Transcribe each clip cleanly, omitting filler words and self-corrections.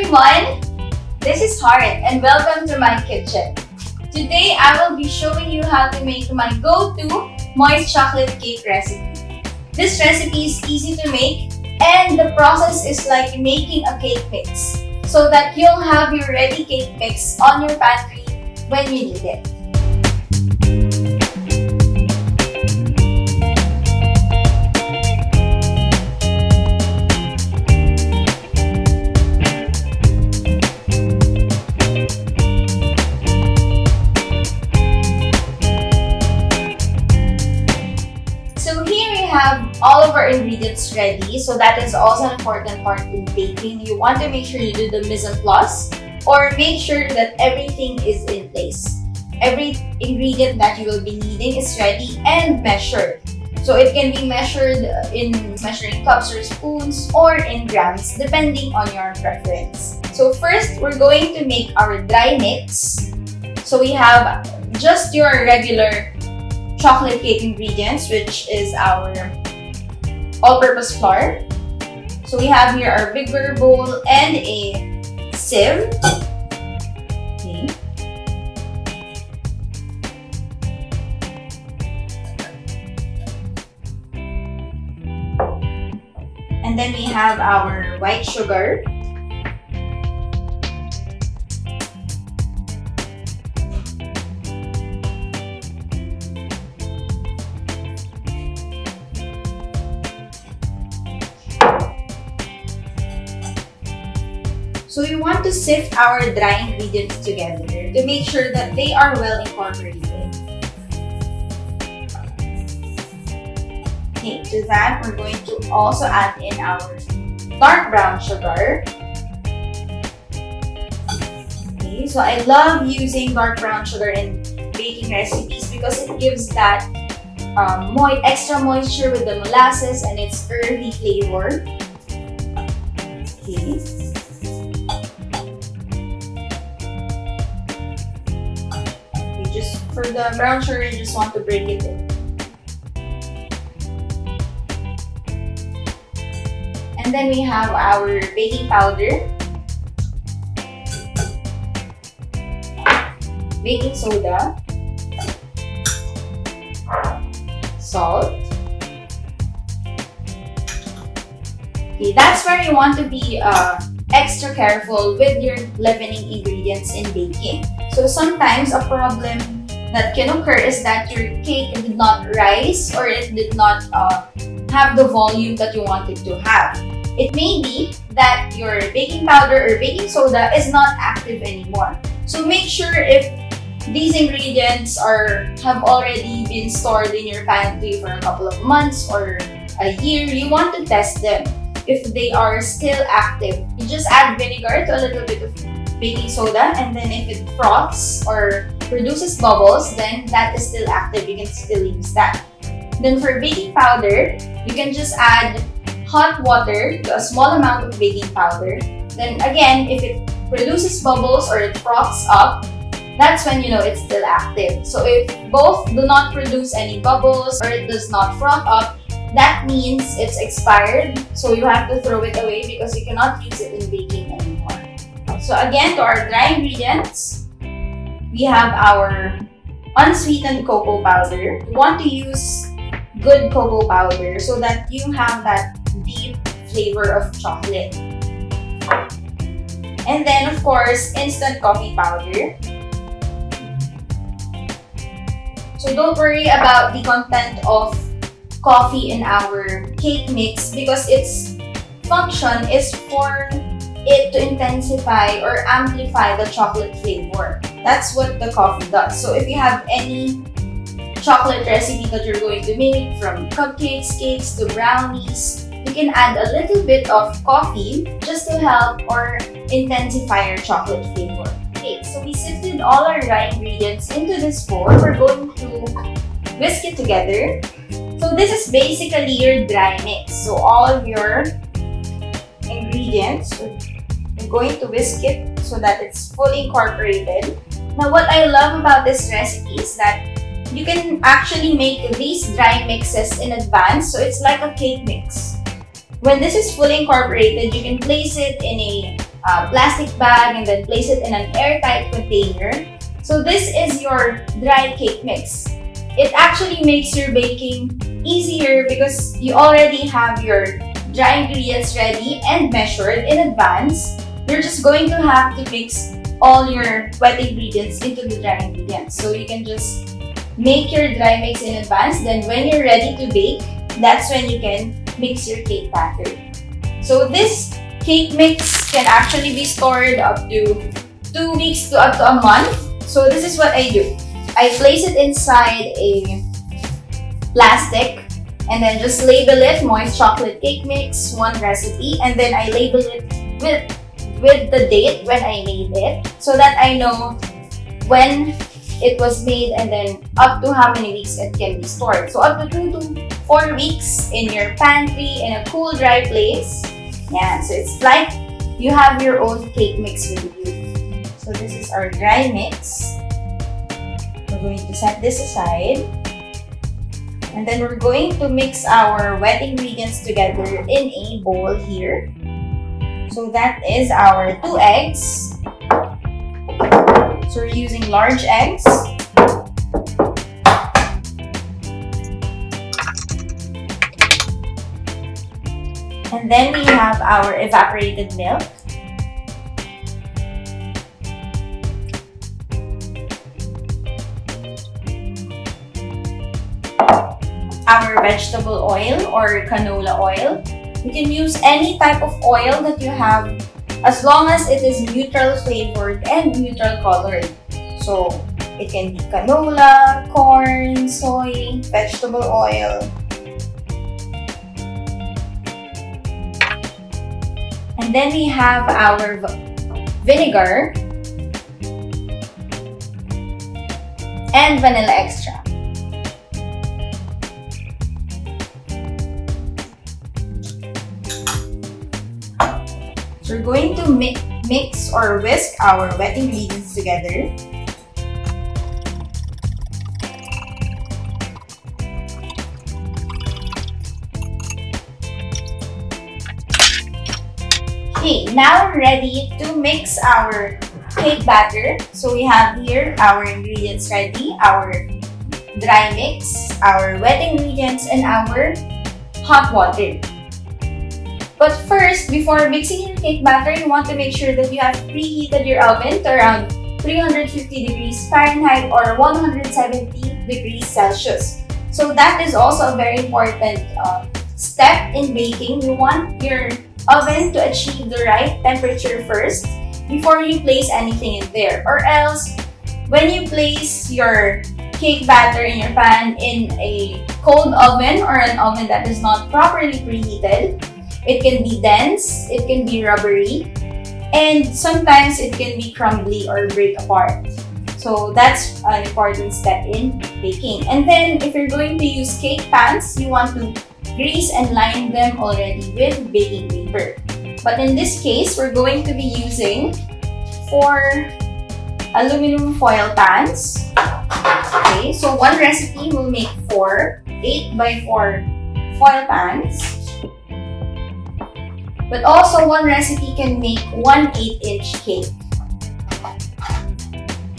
everyone! This is Heart and welcome to my kitchen. Today I will be showing you how to make my go-to moist chocolate cake recipe. This recipe is easy to make and the process is like making a cake mix so that you'll have your ready cake mix on your pantry when you need it. Have all of our ingredients ready, so that is also an important part in baking. You want to make sure you do the mise en place or make sure that everything is in place. Every ingredient that you will be needing is ready and measured. So it can be measured in measuring cups or spoons or in grams depending on your preference. So first, we're going to make our dry mix. So we have just your regular chocolate cake ingredients, which is our all-purpose flour. So we have here our bigger bowl and a sieve. Okay. And then we have our white sugar. So we want to sift our dry ingredients together to make sure that they are well incorporated. Okay, to that we're going to also add in our dark brown sugar. Okay, so I love using dark brown sugar in baking recipes because it gives that extra moisture with the molasses and its earthy flavor. Okay. For the brown sugar, you just want to break it in. And then we have our baking powder, baking soda, salt. Okay, that's where you want to be extra careful with your leavening ingredients in baking. So sometimes a problem that can occur is that your cake did not rise or it did not have the volume that you wanted to have. It may be that your baking powder or baking soda is not active anymore. So make sure if these ingredients have already been stored in your pantry for a couple of months or a year, you want to test them. If they are still active, you just add vinegar to a little bit of baking soda, and then if it froths or produces bubbles, then that is still active. You can still use that. Then for baking powder, you can just add hot water to a small amount of baking powder. Then again, if it produces bubbles or it froths up, that's when you know it's still active. So if both do not produce any bubbles or it does not froth up, that means it's expired. So you have to throw it away because you cannot use it in baking anymore. So again, to our dry ingredients, we have our unsweetened cocoa powder. You want to use good cocoa powder so that you have that deep flavor of chocolate. And then, of course, instant coffee powder. So don't worry about the content of coffee in our cake mix because its function is for it to intensify or amplify the chocolate flavor. That's what the coffee does. So if you have any chocolate recipe that you're going to make, from cupcakes, cakes to brownies, you can add a little bit of coffee just to help or intensify your chocolate flavor. Okay, so we sifted all our dry ingredients into this bowl. We're going to whisk it together. So this is basically your dry mix. So all of your ingredients, I'm going to whisk it so that it's fully incorporated. Now what I love about this recipe is that you can actually make these dry mixes in advance, so it's like a cake mix. When this is fully incorporated, you can place it in plastic bag and then place it in an airtight container. So this is your dry cake mix. It actually makes your baking easier because you already have your dry ingredients ready and measured in advance. You're just going to have to mix all your wet ingredients into the dry ingredients. So you can just make your dry mix in advance. Then when you're ready to bake, that's when you can mix your cake batter. So this cake mix can actually be stored up to 2 weeks to up to a month. So this is what I do. I place it inside a plastic and then just label it moist chocolate cake mix, 1 recipe, and then I label it with the date when I made it so that I know when it was made and then up to how many weeks it can be stored. So up to 2 to 4 weeks in your pantry in a cool, dry place. Yeah, so it's like you have your own cake mix with you. So this is our dry mix. We're going to set this aside. And then we're going to mix our wet ingredients together in a bowl here. So that is our 2 eggs. So we're using large eggs. And then we have our evaporated milk. Our vegetable oil or canola oil. You can use any type of oil that you have as long as it is neutral flavored and neutral colored. So it can be canola, corn, soy, vegetable oil. And then we have our vinegar and vanilla extract. So we're going to mix or whisk our wet ingredients together. Okay, now we're ready to mix our cake batter. So we have here our ingredients ready, our dry mix, our wet ingredients, and our hot water. But first, before mixing your cake batter, you want to make sure that you have preheated your oven to around 350 degrees Fahrenheit or 170 degrees Celsius. So that is also a very important step in baking. You want your oven to achieve the right temperature first before you place anything in there. Or else, when you place your cake batter in your pan in a cold oven or an oven that is not properly preheated, it can be dense, it can be rubbery, and sometimes it can be crumbly or break apart. So that's an important step in baking. And then if you're going to use cake pans, you want to grease and line them already with baking paper. But in this case, we're going to be using 4 aluminum foil pans. Okay, so one recipe will make 4 8x4 foil pans. But also one recipe can make 1 8-inch cake.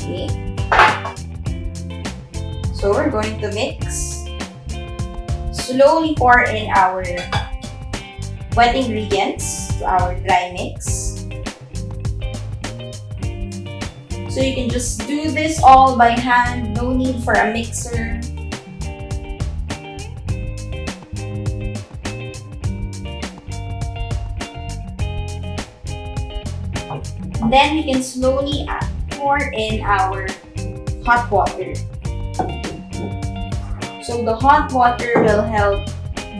Okay. So we're going to mix. Slowly pour in our wet ingredients to our dry mix. So you can just do this all by hand, no need for a mixer. Then we can slowly pour in our hot water. So the hot water will help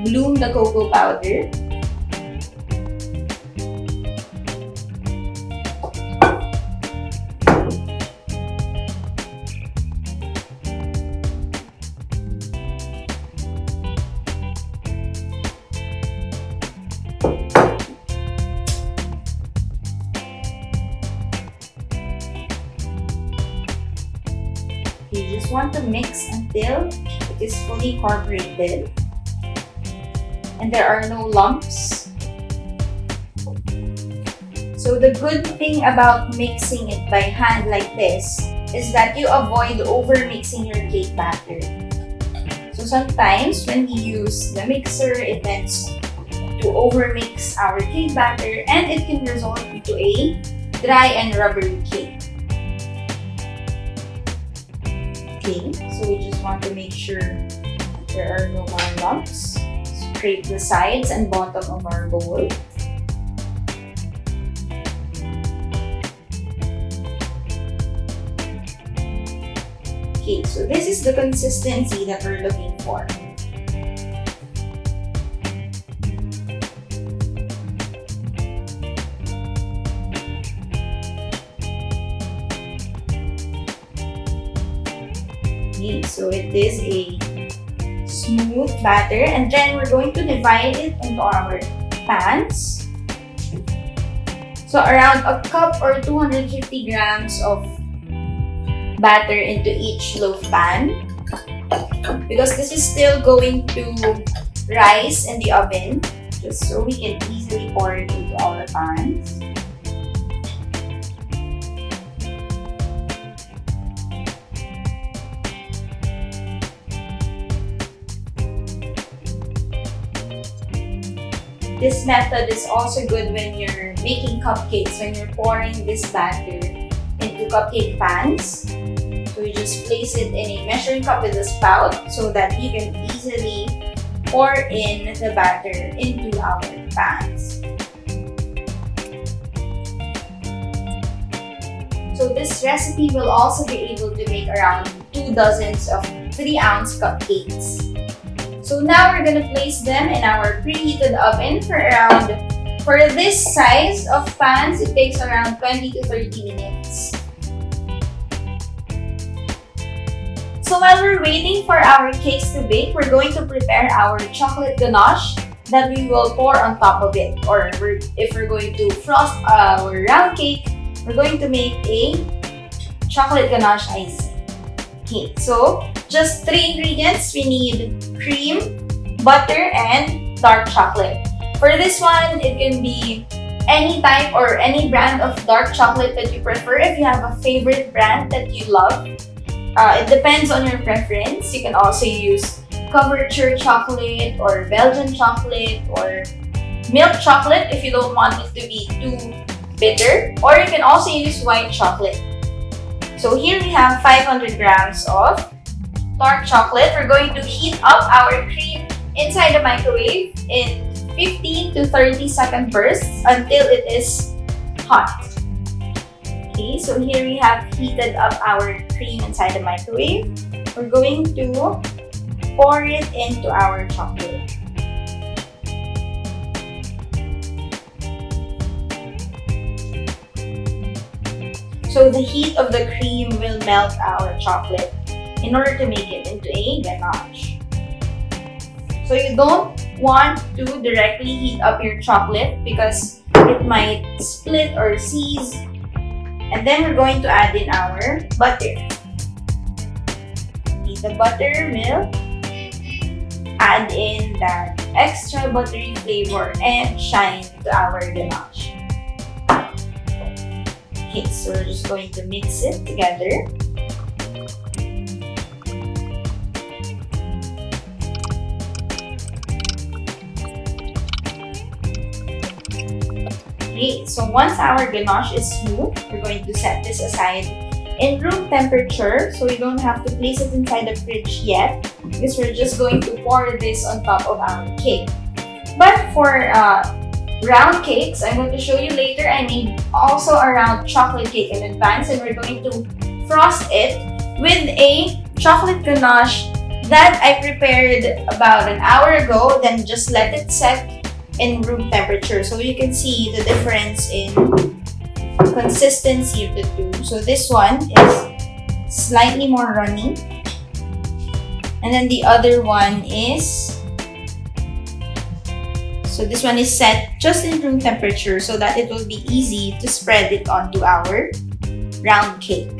bloom the cocoa powder. You just want to mix until it is fully incorporated and there are no lumps. So So the good thing about mixing it by hand like this is that you avoid over-mixing your cake batter. So sometimes when we use the mixer, it tends to over-mix our cake batter and it can result into a dry and rubbery cake. Okay, so we just want to make sure there are no more lumps. Scrape the sides and bottom of our bowl. Okay, so this is the consistency that we're looking for. Okay, so it is a smooth batter, and then we're going to divide it into our pans. So around a cup or 250 grams of batter into each loaf pan, because this is still going to rise in the oven, just so we can easily pour it into our pans. This method is also good when you're making cupcakes, when you're pouring this batter into cupcake pans. So you just place it in a measuring cup with a spout so that you can easily pour in the batter into our pans. So this recipe will also be able to make around 2 dozens of 3-ounce cupcakes. So now we're gonna place them in our preheated oven for this size of pans, it takes around 20 to 30 minutes. So while we're waiting for our cakes to bake, we're going to prepare our chocolate ganache that we will pour on top of it. Or if we're going to frost our round cake, we're going to make a chocolate ganache icing. Okay, so just 3 ingredients. We need cream, butter, and dark chocolate. For this one, it can be any type or any brand of dark chocolate that you prefer. If you have a favorite brand that you love, it depends on your preference. You can also use couverture chocolate or Belgian chocolate or milk chocolate if you don't want it to be too bitter. Or you can also use white chocolate. So here we have 500 grams of dark chocolate. We're going to heat up our cream inside the microwave in 15 to 30 second bursts until it is hot. Okay, so here we have heated up our cream inside the microwave. We're going to pour it into our chocolate. So the heat of the cream will melt our chocolate in order to make it into a ganache. So you don't want to directly heat up your chocolate because it might split or seize. And then we're going to add in our butter. The butter will add in that extra buttery flavor and shine to our ganache. Okay, so we're just going to mix it together. Okay, so once our ganache is smooth, we're going to set this aside in room temperature, so we don't have to place it inside the fridge yet because we're just going to pour this on top of our cake. But for round cakes, I'm going to show you later, I made also a round chocolate cake in advance, and we're going to frost it with a chocolate ganache that I prepared about an hour ago, then just let it set in room temperature so you can see the difference in consistency of the two. So this one is slightly more runny, and then the other one is, so this one is set just in room temperature so that it will be easy to spread it onto our round cake.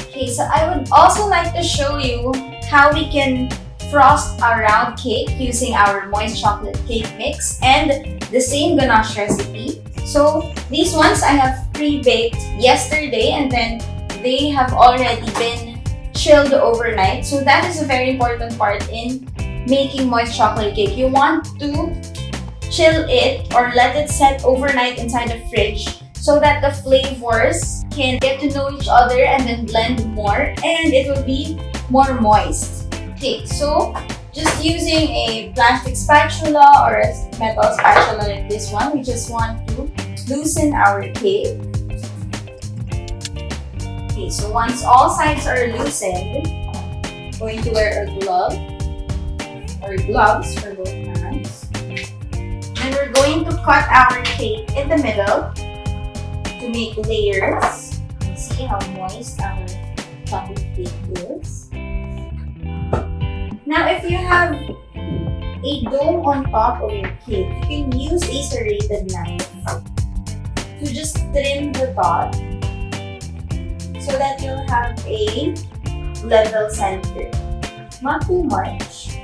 Okay, so I would also like to show you how we can frost a round cake using our moist chocolate cake mix and the same ganache recipe. So these ones I have pre-baked yesterday, and then they have already been chilled overnight. So that is a very important part in making moist chocolate cake. You want to chill it or let it set overnight inside the fridge so that the flavors can get to know each other and then blend more, and it will be more moist. Okay, so just using a plastic spatula or a metal spatula like this one, we just want to loosen our cake. Okay, so once all sides are loosened, I'm going to wear a glove or gloves for both hands. And we're going to cut our cake in the middle to make layers. See how moist our chocolate cake is. Now, if you have a dome on top of your cake, you can use a serrated knife to just trim the top so that you'll have a level center. Not too much.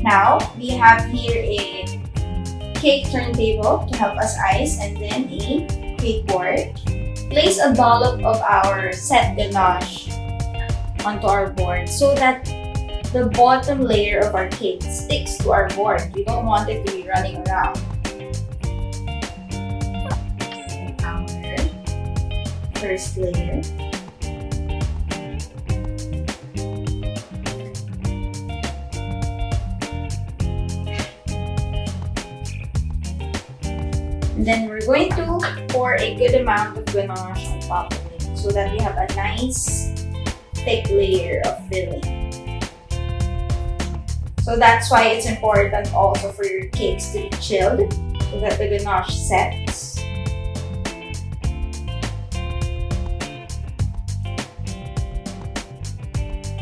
Now, we have here a cake turntable to help us ice, and then a cake board. Place a dollop of our set ganache onto our board so that the bottom layer of our cake sticks to our board. You don't want it to be running around. Our first layer. And then we're going to pour a good amount of ganache on top of it so that we have a nice thick layer of filling. So that's why it's important also for your cakes to be chilled so that the ganache sets.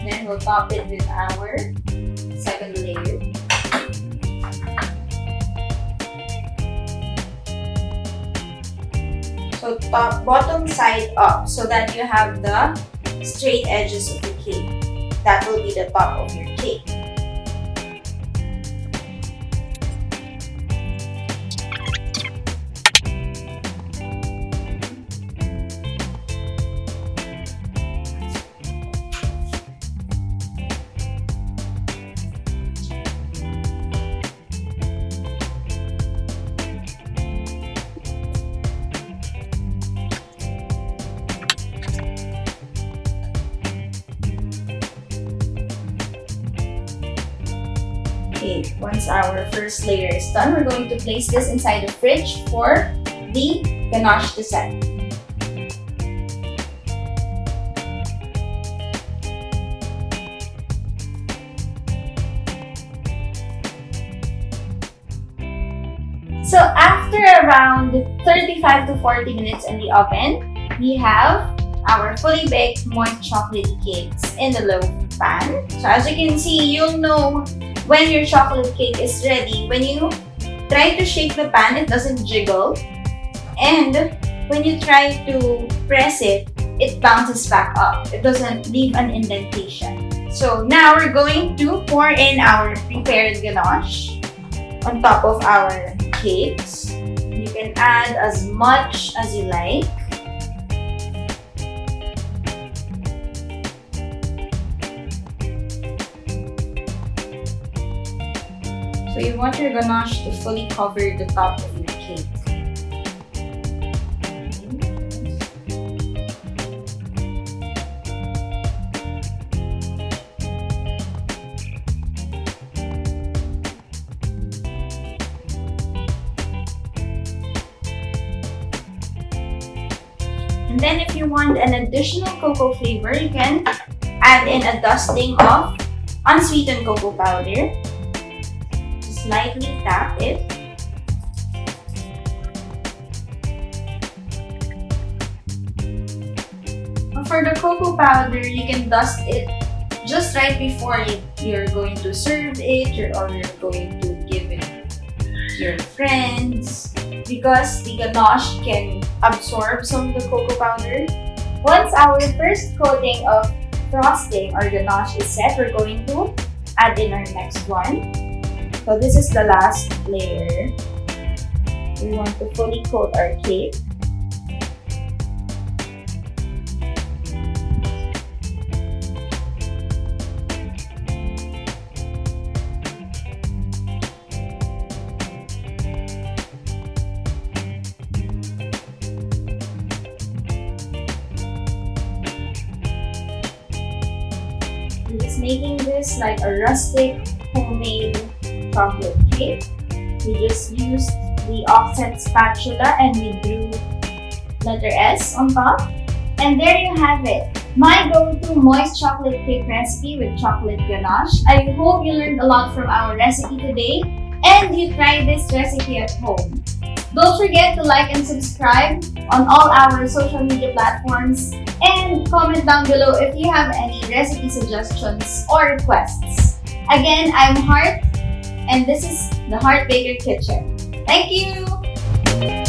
Then we'll top it with our second layer. So bottom side up so that you have the straight edges of the cake. That will be the top of your cake. Okay, once our first layer is done, we're going to place this inside the fridge for the ganache to set. So after around 35 to 40 minutes in the oven, we have our fully baked moist chocolate cakes in the loaf pan. So as you can see, you'll know when your chocolate cake is ready when you try to shake the pan, it doesn't jiggle, and when you try to press it, it bounces back up. It doesn't leave an indentation. So now we're going to pour in our prepared ganache on top of our cakes. You can add as much as you like. So you want your ganache to fully cover the top of your cake. And then if you want an additional cocoa flavor, you can add in a dusting of unsweetened cocoa powder. Lightly tap it. For the cocoa powder, you can dust it just right before you're going to serve it or you're going to give it to your friends, because the ganache can absorb some of the cocoa powder. Once our first coating of frosting or ganache is set, we're going to add in our next one. So this is the last layer. We want to fully coat our cake. I'm just making this like a rustic homemade chocolate cake. We just used the offset spatula and we drew letter S on top. And there you have it. My go-to moist chocolate cake recipe with chocolate ganache. I hope you learned a lot from our recipe today and you try this recipe at home. Don't forget to like and subscribe on all our social media platforms and comment down below if you have any recipe suggestions or requests. Again, I'm Heart and this is the Heart Baker Kitchen. Thank you!